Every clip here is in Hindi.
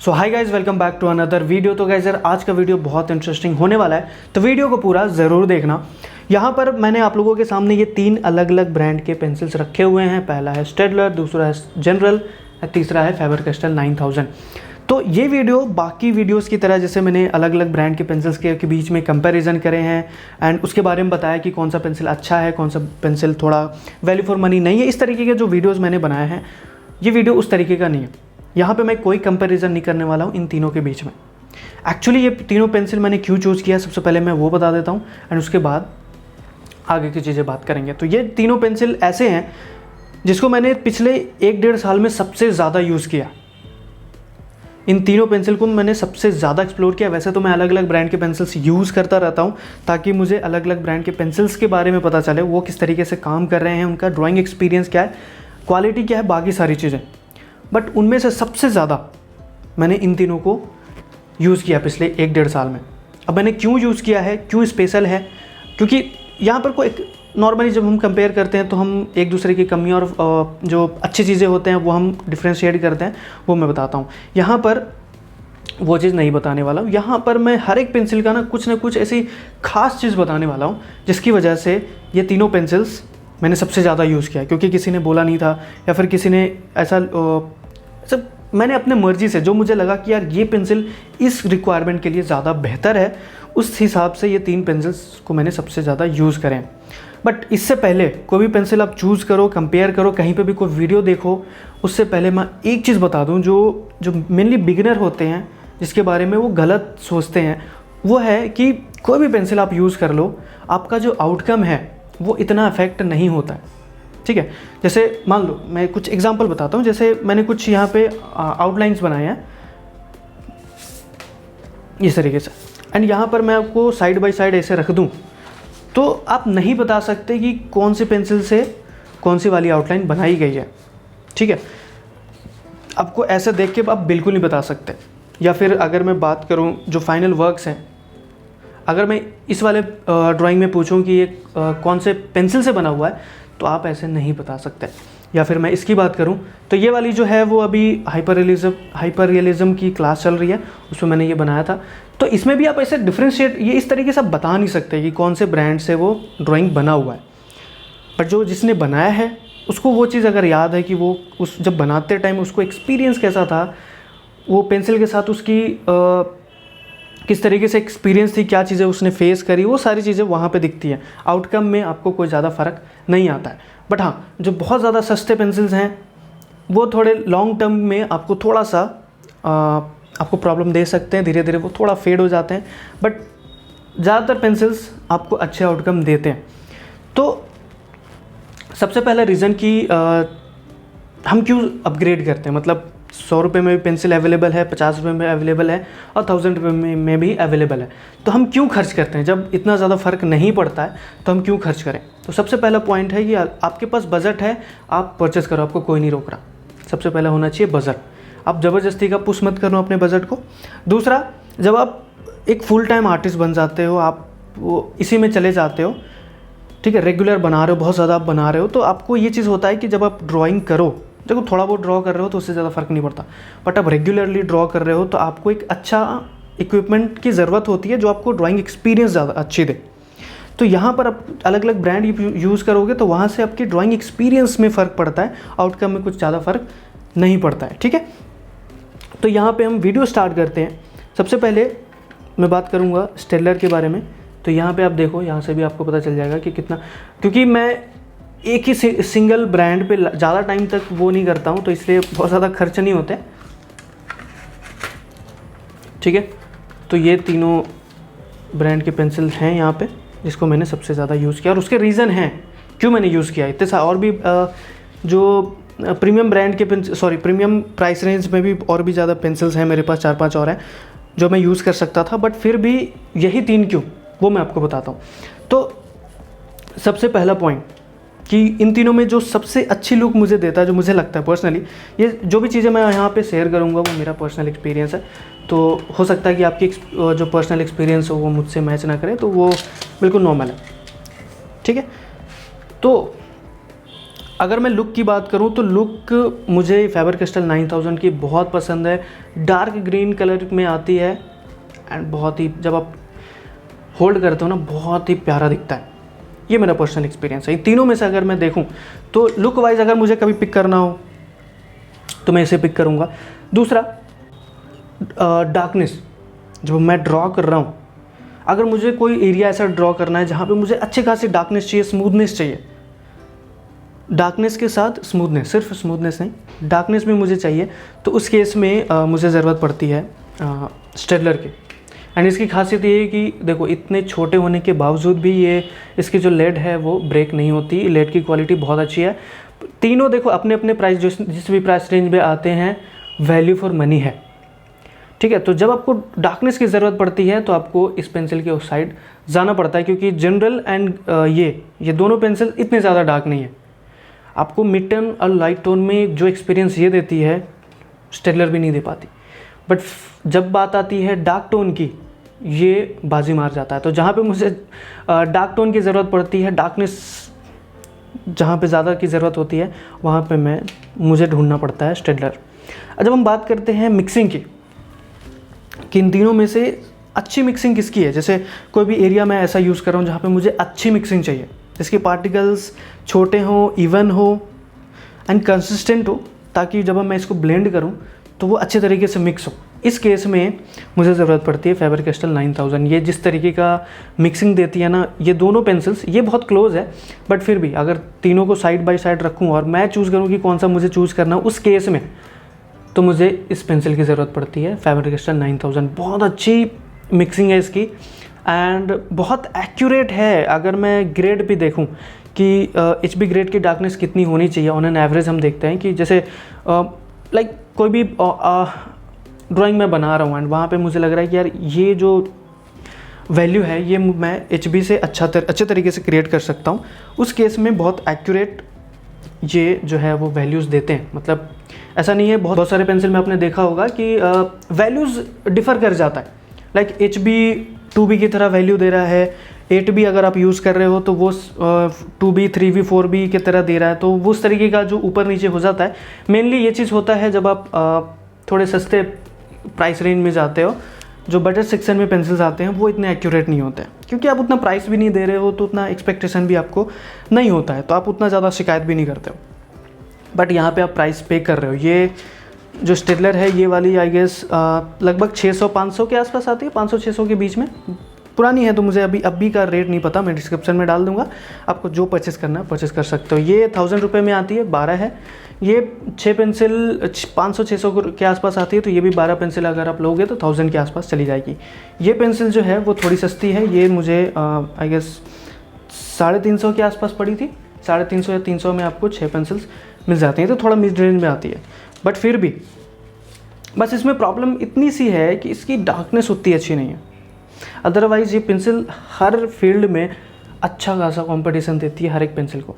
So hi guys, welcome back to another video. तो गाइज यार आज का वीडियो बहुत इंटरेस्टिंग होने वाला है, तो वीडियो को पूरा ज़रूर देखना। यहाँ पर मैंने आप लोगों के सामने ये 3 अलग अलग ब्रांड के पेंसिल्स रखे हुए हैं। पहला है स्टेडलर, दूसरा है जनरल, तीसरा है फेबर कैस्टल 9000। तो ये वीडियो बाकी वीडियोस की तरह, जैसे मैंने अलग अलग ब्रांड के पेंसिल्स के बीच में कंपैरिजन करे हैं एंड उसके बारे में बताया कि कौन सा पेंसिल अच्छा है, कौन सा पेंसिल थोड़ा वैल्यू फॉर मनी नहीं है, इस तरीके के जो वीडियोस मैंने बनाए हैं, ये वीडियो उस तरीके का नहीं है। यहाँ पे मैं कोई कंपैरिजन नहीं करने वाला हूँ इन तीनों के बीच में। एक्चुअली ये तीनों पेंसिल मैंने क्यों चूज़ किया, सबसे पहले मैं वो बता देता हूँ एंड उसके बाद आगे की चीज़ें बात करेंगे। तो ये तीनों पेंसिल ऐसे हैं जिसको मैंने पिछले 1-1.5 साल में सबसे ज़्यादा यूज़ किया। इन तीनों पेंसिल को मैंने सबसे ज़्यादा एक्सप्लोर किया। वैसे तो मैं अलग अलग ब्रांड के पेंसिल्स यूज़ करता रहता हूँ ताकि मुझे अलग अलग ब्रांड के पेंसिल्स के बारे में पता चले, वो किस तरीके से काम कर रहे हैं, उनका ड्राइंग एक्सपीरियंस क्या है, क्वालिटी क्या है, बाकी सारी चीज़ें। बट उनमें से सबसे ज़्यादा मैंने इन तीनों को यूज़ किया पिछले 1-1.5 साल में। अब मैंने क्यों यूज़ किया है, क्यों स्पेशल है, क्योंकि यहाँ पर कोई नॉर्मली जब हम कंपेयर करते हैं तो हम एक दूसरे की कमियाँ और जो अच्छी चीज़ें होते हैं वो हम डिफ्रेंशिएट करते हैं, वो मैं बताता हूँ। यहाँ पर वो चीज़ नहीं बताने वाला हूँ। यहाँ पर मैं हर एक पेंसिल का ना कुछ ऐसी खास चीज़ बताने वाला हूँ जिसकी वजह से ये तीनों पेंसिल्स मैंने सबसे ज़्यादा यूज़ किया, क्योंकि किसी ने बोला नहीं था या फिर किसी ने ऐसा सब मैंने अपने मर्जी से जो मुझे लगा कि यार ये पेंसिल इस रिक्वायरमेंट के लिए ज़्यादा बेहतर है, उस हिसाब से ये 3 पेंसिल्स को मैंने सबसे ज़्यादा यूज़ करें। बट इससे पहले कोई भी पेंसिल आप चूज़ करो, कंपेयर करो, कहीं पे भी कोई वीडियो देखो, उससे पहले मैं एक चीज़ बता दूं जो मेनली बिगिनर होते हैं, जिसके बारे में वो गलत सोचते हैं, वो है कि कोई भी पेंसिल आप यूज़ कर लो, आपका जो आउटकम है वो इतना अफेक्ट नहीं होता है। ठीक है, जैसे मान लो मैं कुछ एग्जांपल बताता हूँ। जैसे मैंने कुछ यहाँ पे आउटलाइंस बनाए हैं इस तरीके से, एंड यहाँ पर मैं आपको साइड बाय साइड ऐसे रख दूँ तो आप नहीं बता सकते कि कौन सी पेंसिल से कौन सी वाली आउटलाइन बनाई गई है। ठीक है, आपको ऐसे देख के आप बिल्कुल नहीं बता सकते। या फिर अगर मैं बात करूँ जो फाइनल वर्क्स हैं, अगर मैं इस वाले ड्राइंग में पूछूं कि ये कौन से पेंसिल से बना हुआ है, तो आप ऐसे नहीं बता सकते। या फिर मैं इसकी बात करूं तो ये वाली जो है वो अभी हाइपर रियलिज्म की क्लास चल रही है, उसमें मैंने ये बनाया था। तो इसमें भी आप ऐसे डिफ्रेंशिएट ये इस तरीके से बता नहीं सकते कि कौन से ब्रांड से वो ड्राइंग बना हुआ है। बट जो जिसने बनाया है उसको वो चीज़ अगर याद है कि वो उस जब बनाते टाइम उसको एक्सपीरियंस कैसा था, वो पेंसिल के साथ उसकी किस तरीके से एक्सपीरियंस थी, क्या चीज़ें उसने फेस करी, वो सारी चीज़ें वहाँ पे दिखती हैं। आउटकम में आपको कोई ज़्यादा फ़र्क नहीं आता है। बट हाँ, जो बहुत ज़्यादा सस्ते पेंसिल्स हैं वो थोड़े लॉन्ग टर्म में आपको थोड़ा सा आपको प्रॉब्लम दे सकते हैं, धीरे धीरे वो थोड़ा फेड हो जाते हैं। बट ज़्यादातर पेंसिल्स आपको अच्छे आउटकम देते हैं। तो सबसे पहला रीज़न कि हम क्यों अपग्रेड करते हैं, मतलब 100 रुपये में भी पेंसिल अवेलेबल है, 50 रुपये में अवेलेबल है और 1000 रुपये में भी अवेलेबल है। तो हम क्यों खर्च करते हैं जब इतना ज़्यादा फ़र्क नहीं पड़ता है, तो हम क्यों खर्च करें। तो सबसे पहला पॉइंट है कि आपके पास बजट है, आप परचेज़ करो, आपको कोई नहीं रोक रहा। सबसे पहला होना चाहिए बजट। आप ज़बरदस्ती का पुश मत करो अपने बजट को। दूसरा, जब आप एक फुल टाइम आर्टिस्ट बन जाते हो, आप वो इसी में चले जाते हो, ठीक है, रेगुलर बना रहे हो, बहुत ज़्यादा आप बना रहे हो, तो आपको ये चीज़ होता है कि जब आप ड्राइंग करो, देखो थोड़ा बहुत ड्रॉ कर रहे हो तो उससे ज़्यादा फ़र्क नहीं पड़ता। बट अब रेगुलरली ड्रॉ कर रहे हो तो आपको एक अच्छा इक्विपमेंट की ज़रूरत होती है जो आपको ड्राइंग एक्सपीरियंस ज़्यादा अच्छी दे। तो यहाँ पर आप अलग अलग ब्रांड यूज़ करोगे तो वहाँ से आपकी ड्राइंग एक्सपीरियंस में फ़र्क पड़ता है, आउटकम में कुछ ज़्यादा फ़र्क नहीं पड़ता है। ठीक है, तो यहाँ पर हम वीडियो स्टार्ट करते हैं। सबसे पहले मैं बात करूँगा स्टेडलर के बारे में। तो यहाँ पर आप देखो, यहाँ से भी आपको पता चल जाएगा कि कितना, क्योंकि मैं एक ही सिंगल ब्रांड पे ज़्यादा टाइम तक वो नहीं करता हूँ, तो इसलिए बहुत ज़्यादा खर्च नहीं होते। ठीक है, तो ये तीनों ब्रांड के पेंसिल हैं यहाँ पे जिसको मैंने सबसे ज़्यादा यूज़ किया, और उसके रीज़न हैं क्यों मैंने यूज़ किया। इतने और भी जो प्रीमियम ब्रांड के प्रीमियम प्राइस रेंज में भी और भी ज़्यादा पेंसिल्स हैं मेरे पास, 4-5 और हैं जो मैं यूज़ कर सकता था, बट फिर भी यही 3 क्यों, वो मैं आपको बताता हूँ। तो सबसे पहला पॉइंट कि इन तीनों में जो सबसे अच्छी लुक मुझे देता है, जो मुझे लगता है पर्सनली, ये जो भी चीज़ें मैं यहाँ पे शेयर करूँगा वो मेरा पर्सनल एक्सपीरियंस है। तो हो सकता है कि आपकी जो पर्सनल एक्सपीरियंस हो वो मुझसे मैच ना करे, तो वो बिल्कुल नॉर्मल है। ठीक है, तो अगर मैं लुक की बात करूं तो लुक मुझे फैबर क्रिस्टल 9000 की बहुत पसंद है। डार्क ग्रीन कलर में आती है एंड बहुत ही, जब आप होल्ड करते हो ना, बहुत ही प्यारा दिखता है। ये मेरा पर्सनल एक्सपीरियंस है। इन तीनों में से अगर मैं देखूं तो लुक वाइज अगर मुझे कभी पिक करना हो तो मैं इसे पिक करूंगा। दूसरा, डार्कनेस जब मैं ड्रॉ कर रहा हूँ, अगर मुझे कोई एरिया ऐसा ड्रॉ करना है जहाँ पे मुझे अच्छी खासी डार्कनेस चाहिए, स्मूथनेस चाहिए, डार्कनेस के साथ स्मूथनेस, सिर्फ स्मूथनेस नहीं, डार्कनेस भी मुझे चाहिए, तो उस केस में मुझे ज़रूरत पड़ती है स्टेडलर की। एंड इसकी खासियत ये है कि देखो, इतने छोटे होने के बावजूद भी ये, इसकी जो लेड है वो ब्रेक नहीं होती। लेड की क्वालिटी बहुत अच्छी है। तीनों देखो अपने अपने प्राइस, जिस भी प्राइस रेंज में आते हैं, वैल्यू फॉर मनी है, ठीक है। तो जब आपको डार्कनेस की ज़रूरत पड़ती है तो आपको इस पेंसिल के उस साइड जाना पड़ता है, क्योंकि जनरल एंड ये दोनों पेंसिल इतने ज़्यादा डार्क नहीं है। आपको मिड टोन और लाइट टोन में जो एक्सपीरियंस ये देती है, स्टेडलर भी नहीं दे पाती। बट जब बात आती है डार्क टोन की, ये बाजी मार जाता है। तो जहाँ पे मुझे डार्क टोन की ज़रूरत पड़ती है, डार्कनेस जहाँ पे ज़्यादा की ज़रूरत होती है, वहाँ पे मुझे ढूंढना पड़ता है स्टेडलर। जब हम बात करते हैं मिक्सिंग की, कि इन तीनों में से अच्छी मिक्सिंग किसकी है, जैसे कोई भी एरिया मैं ऐसा यूज़ कर रहा हूँ जहाँ पे मुझे अच्छी मिक्सिंग चाहिए, जिसके पार्टिकल्स छोटे हों, इवन हो एंड कंसिस्टेंट हो, ताकि जब मैं इसको ब्लेंड करूँ तो वो अच्छे तरीके से मिक्स हो। इस केस में मुझे ज़रूरत पड़ती है फैबर क्रिस्टल 9000। ये जिस तरीके का मिक्सिंग देती है ना, ये दोनों पेंसिल्स, ये बहुत क्लोज है, बट फिर भी अगर तीनों को साइड बाय साइड रखूँ और मैं चूज़ करूँ कि कौन सा मुझे चूज़ करना है, उस केस में तो मुझे इस पेंसिल की ज़रूरत पड़ती है, फैबर क्रिस्टल 9000। बहुत अच्छी मिक्सिंग है इसकी एंड बहुत एक्यूरेट है। अगर मैं ग्रेड भी देखूं कि HB ग्रेड की डार्कनेस कितनी होनी चाहिए, ऑन एन एवरेज हम देखते हैं कि जैसे लाइक कोई भी ड्राइंग मैं बना रहा हूँ एंड वहाँ पे मुझे लग रहा है कि यार ये जो वैल्यू है ये मैं HB से अच्छे तरीके से क्रिएट कर सकता हूँ, उस केस में बहुत एक्यूरेट ये जो है वो वैल्यूज़ देते हैं। मतलब ऐसा नहीं है, बहुत सारे पेंसिल में आपने देखा होगा कि वैल्यूज़ डिफ़र कर जाता है। लाइक HB 2B की तरह वैल्यू दे रहा है, 8B अगर आप यूज़ कर रहे हो तो वो 2B 3B 4B की तरह दे रहा है, तो वो उस तरीके का जो ऊपर नीचे हो जाता है। मेनली ये चीज़ होता है जब आप थोड़े सस्ते प्राइस रेंज में जाते हो। जो बजट सेक्शन में पेंसिल्स आते हैं वो इतने एक्यूरेट नहीं होते हैं, क्योंकि आप उतना प्राइस भी नहीं दे रहे हो, तो उतना एक्सपेक्टेशन भी आपको नहीं होता है, तो आप उतना ज़्यादा शिकायत भी नहीं करते हो। बट यहाँ पे आप प्राइस पे कर रहे हो। ये जो स्टेडलर है, ये वाली आई गेस लगभग 600-500 के आसपास आती है, 500-600 के बीच में। पुरानी है तो मुझे अभी का रेट नहीं पता, मैं डिस्क्रिप्शन में डाल दूंगा, आपको जो परचेस करना है परचेस कर सकते हो। ये 1000 रुपये में आती है, 12 है। ये 6 पेंसिल 500-600 के आसपास आती है, तो ये भी 12 पेंसिल अगर आप लोगे तो 1000 के आसपास चली जाएगी। ये पेंसिल जो है वो थोड़ी सस्ती है, ये मुझे आई गेस 350 के आसपास पड़ी थी। 350 या 300 में आपको 6 पेंसिल्स मिल जाती हैं, तो थोड़ा मिड रेंज में आती है। बट फिर भी बस इसमें प्रॉब्लम इतनी सी है कि इसकी डार्कनेस उतनी अच्छी नहीं है। अदरवाइज़ ये पेंसिल हर फील्ड में अच्छा खासा कंपटीशन देती है हर एक पेंसिल को।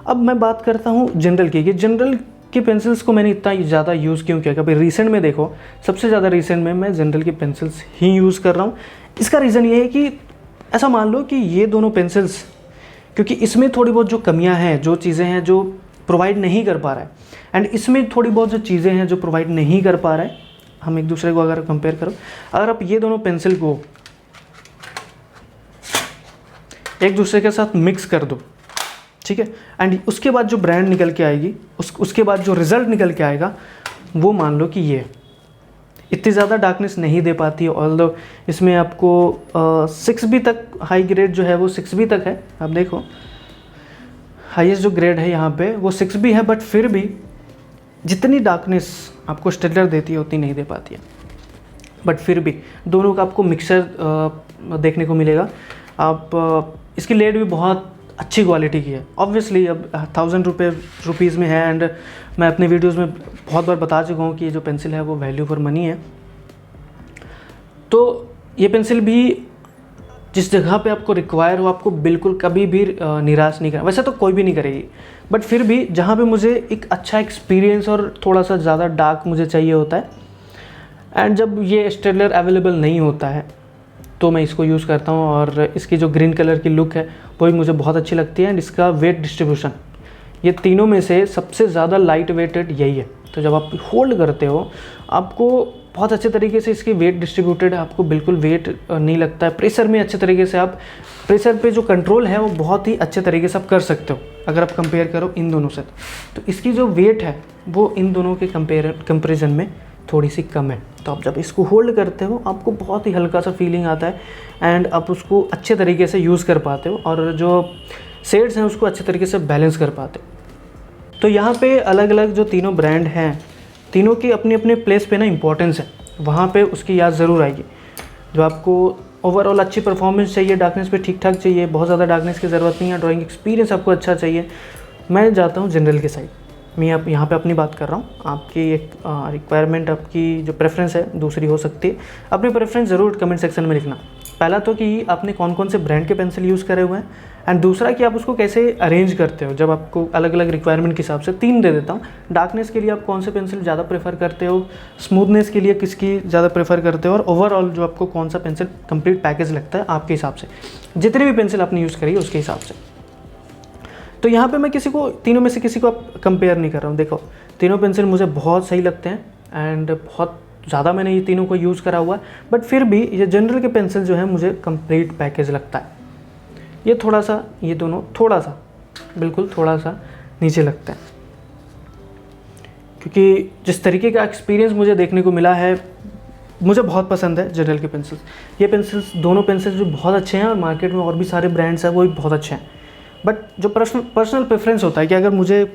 अब मैं बात करता हूँ जनरल की, कि जनरल की पेंसिल्स को मैंने इतना ज़्यादा यूज़ क्यों किया। कभी रिसेंट में देखो, सबसे ज़्यादा रिसेंट में मैं जनरल की पेंसिल्स ही यूज़ कर रहा हूँ। इसका रीज़न ये है कि ऐसा मान लो कि ये दोनों पेंसिल्स, क्योंकि इसमें थोड़ी बहुत जो कमियाँ हैं, जो चीज़ें हैं जो प्रोवाइड नहीं कर पा रहा है, एंड इसमें थोड़ी बहुत जो चीज़ें हैं जो प्रोवाइड नहीं कर पा रहा है, हम एक दूसरे को अगर कंपेयर करो, अगर आप ये दोनों पेंसिल को एक दूसरे के साथ मिक्स कर दो, ठीक है, एंड उसके बाद जो ब्रांड निकल के आएगी, उसके बाद जो रिज़ल्ट निकल के आएगा, वो मान लो कि ये इतनी ज़्यादा डार्कनेस नहीं दे पाती है। ऑल्दो इसमें आपको 6B तक, हाई ग्रेड जो है वो 6B तक है। आप देखो हाईएस्ट जो ग्रेड है यहाँ पे वो 6B है, बट फिर भी जितनी डार्कनेस आपको स्टेडलर देती है उतनी नहीं दे पाती है। बट फिर भी दोनों का आपको मिक्सर देखने को मिलेगा। आप इसकी लेड भी बहुत अच्छी क्वालिटी की है। ऑब्वियसली अब 1000 रुपीज़ में है, एंड मैं अपने वीडियोस में बहुत बार बता चुका हूँ कि ये जो पेंसिल है वो वैल्यू फॉर मनी है। तो ये पेंसिल भी जिस जगह पे आपको रिक्वायर हो, आपको बिल्कुल कभी भी निराश नहीं करेगा। वैसे तो कोई भी नहीं करेगी, बट फिर भी जहाँ पे मुझे एक अच्छा एक्सपीरियंस और थोड़ा सा ज़्यादा डार्क मुझे चाहिए होता है, एंड जब ये स्टेडलर अवेलेबल नहीं होता है तो मैं इसको यूज़ करता हूँ। और इसकी जो ग्रीन कलर की लुक है वो भी मुझे बहुत अच्छी लगती है, एंड इसका वेट डिस्ट्रीब्यूशन, ये तीनों में से सबसे ज़्यादा लाइट वेटेड यही है। तो जब आप होल्ड करते हो आपको बहुत अच्छे तरीके से इसकी वेट डिस्ट्रीब्यूटेड है, आपको बिल्कुल वेट नहीं लगता है। प्रेशर में अच्छे तरीके से आप प्रेशर पे जो कंट्रोल है वो बहुत ही अच्छे तरीके से आप कर सकते हो अगर आप कंपेयर करो इन दोनों से। तो इसकी जो वेट है वो इन दोनों के कंपेरिजन में थोड़ी सी कम है। तो आप जब इसको होल्ड करते हो आपको बहुत ही हल्का सा फीलिंग आता है एंड आप उसको अच्छे तरीके से यूज़ कर पाते हो और जो शेड्स हैं उसको अच्छे तरीके से बैलेंस कर पाते हो। तो यहाँ पे अलग अलग जो तीनों ब्रांड हैं, तीनों की अपने अपने प्लेस पे ना इम्पोर्टेंस है, वहाँ पे उसकी याद ज़रूर आएगी। जो आपको ओवरऑल अच्छी परफॉर्मेंस चाहिए, डार्कनेस पे ठीक ठाक चाहिए, बहुत ज़्यादा डार्कनेस की ज़रूरत नहीं है, ड्राइंग एक्सपीरियंस आपको अच्छा चाहिए, मैं जाता हूँ जनरल के साइड। मैं अब यहाँ पे अपनी बात कर रहा हूँ, आपकी एक रिक्वायरमेंट, आपकी जो प्रेफरेंस है दूसरी हो सकती है। अपनी प्रेफरेंस ज़रूर कमेंट सेक्शन में लिखना। पहला तो कि आपने कौन कौन से ब्रांड के पेंसिल यूज़ करे हुए हैं एंड दूसरा कि आप उसको कैसे अरेंज करते हो जब आपको अलग अलग रिक्वायरमेंट के हिसाब से। 3 दे देता हूँ। डार्कनेस के लिए आप कौन से पेंसिल ज़्यादा प्रेफर करते हो, स्मूथनेस के लिए किसकी ज़्यादा प्रेफर करते हो और ओवरऑल जो आपको कौन सा पेंसिल कंप्लीट पैकेज लगता है आपके हिसाब से, जितनी भी पेंसिल आपने यूज़ करी है उसके हिसाब से। तो यहाँ पे मैं किसी को, तीनों में से किसी को कंपेयर नहीं कर रहा हूँ। देखो तीनों पेंसिल मुझे बहुत सही लगते हैं एंड बहुत ज़्यादा मैंने ये तीनों को यूज़ करा हुआ है, बट फिर भी ये जनरल के पेंसिल जो है मुझे कंप्लीट पैकेज लगता है। ये थोड़ा सा, ये दोनों थोड़ा सा, बिल्कुल थोड़ा सा नीचे लगता है, क्योंकि जिस तरीके का एक्सपीरियंस मुझे देखने को मिला है मुझे बहुत पसंद है जनरल के पेंसिल्स। ये पेंसिल्स, दोनों पेंसिल्स जो बहुत अच्छे हैं और मार्केट में और भी सारे ब्रांड्स हैं वो भी बहुत अच्छे हैं, बट जो पर्सनल प्रेफरेंस होता है कि अगर मुझे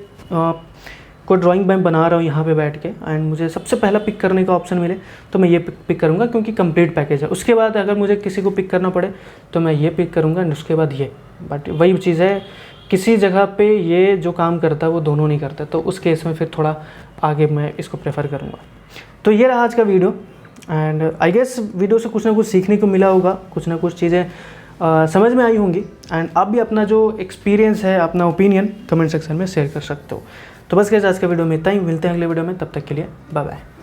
कोई ड्राइंग मैं बना रहा हूँ यहाँ पे बैठ के एंड मुझे सबसे पहला पिक करने का ऑप्शन मिले तो मैं ये पिक करूँगा क्योंकि कंप्लीट पैकेज है। उसके बाद अगर मुझे किसी को पिक करना पड़े तो मैं ये पिक करूँगा एंड उसके बाद ये। बट वही चीज़ है, किसी जगह पे ये जो काम करता है वो दोनों नहीं करता, तो उस केस में फिर थोड़ा आगे मैं इसको प्रेफर करूँगा। तो ये रहा आज का video and I guess video से कुछ ना कुछ सीखने को मिला होगा, कुछ ना कुछ चीज़ें समझ में आई होंगी एंड आप भी अपना जो एक्सपीरियंस है, अपना ओपिनियन कमेंट सेक्शन में शेयर कर सकते हो। तो बस गाइस आज का वीडियो में इतना ही, मिलते हैं अगले वीडियो में, तब तक के लिए बाय बाय।